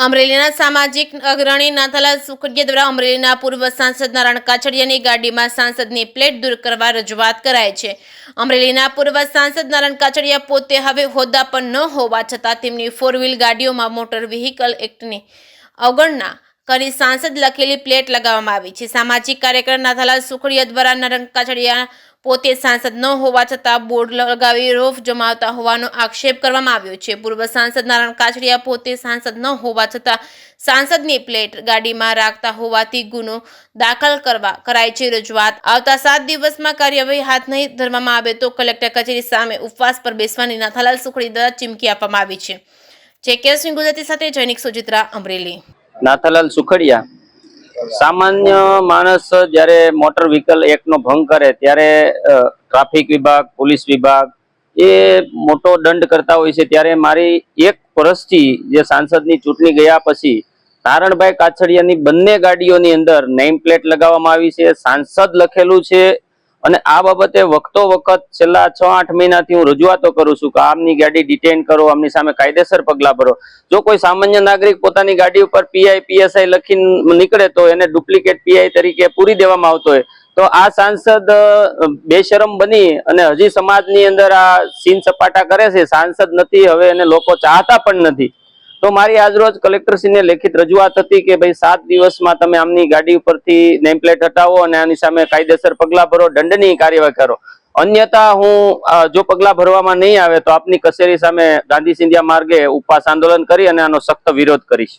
અમરેલીના સામાજિક અગ્રણી નાથાલાલ સુખડિયા દ્વારા અમરેલીના પૂર્વ સાંસદ નારાયણ કાછડિયાની ગાડીમાં સાંસદની પ્લેટ દૂર કરવા રજૂઆત કરાઈ છે। અમરેલીના પૂર્વ સાંસદ નારાયણ કાછડિયા પોતે હવે હોદ્દા પર ન હોવા છતાં તેમની 4 વ્હીલ ગાડીઓમાં મોટર વ્હીકલ એક્ટની અવગણના કરી સાંસદ લખેલી પ્લેટ લગાવવામાં આવી છે। સામાજિક કાર્યકર નાથાલાલ સુખડિયા દ્વારા નારાયણ કાછડિયા પોતે સાંસદ ન હોવા છતાં બોર્ડ લગાવી રોફ જમાવતા હોવાનો આક્ષેપ કરવામાં આવ્યો છે। પૂર્વ સાંસદ નારાયણ કાછડિયા પોતે સાંસદ ન હોવા છતાં સાંસદની પ્લેટ ગાડીમાં રાખતા હોવાથી ગુનો દાખલ કરવા કરાઈ છે રજૂઆત। આવતા 7 દિવસમાં કાર્યવાહી હાથ નહીં ધરવામાં આવે તો કલેક્ટર કચેરી સામે ઉપવાસ પર બેસવાની નાથાલાલ સુખડિયા દ્વારા ચીમકી આપવામાં આવી છે। જેકેએસ ગુજરાતી સાથે જૈનિક સુજિત્રા, અમરેલી। નાથાલાલ સુખડિયા સામાન્ય માણસ જ્યારે મોટર વ્હીકલ એક્ટનો ભંગ કરે ત્યારે ટ્રાફિક વિભાગ, પોલીસ વિભાગ એ મોટો દંડ કરતા હોય છે। ત્યારે મારી 1 વર્ષથી જે સાંસદની ચૂંટણી ગયા પછી નારણભાઈ કાછડિયાની બંને ગાડીઓની અંદર નેમ પ્લેટ લગાવવામાં આવી છે, સાંસદ લખેલું છે અને આ બાબતે વખતો વખત છેલ્લા 6-8 મહિનાથી હું રજૂઆતો કરું છું કે આમની ગાડી ડિટેન કરો, આમની સામે કાયદેસર પગલાં ભરો। જો કોઈ સામાન્ય નાગરિક પોતાની ગાડી ઉપર પીઆઈ પીએસઆઈ લખીને નીકળે તો એને ડુપ્લિકેટ પીઆઈ તરીકે પૂરી દેવામાં આવતો હોય તો આ સાંસદ બેશરમ બની અને હજી સમાજની અંદર આ સીન સપાટા કરે છે। સાંસદ નથી, હવે એને લોકો ચાહતા પણ નથી। તો મારી આજરોજ કલેક્ટરશ્રીને લેખિત રજૂઆત હતી કે ભાઈ 7 દિવસમાં તમે આમની ગાડી ઉપરથી નેમ પ્લેટ હટાવો અને આની સામે કાયદેસર પગલાં ભરો, દંડની કાર્યવાહી કરો, અન્યથા હું જો પગલાં ભરવામાં નહીં આવે તો આપની કચેરી સામે ગાંધી સિંધિયા માર્ગે ઉપવાસ આંદોલન કરી અને આનો સખ્ત વિરોધ કરીશ।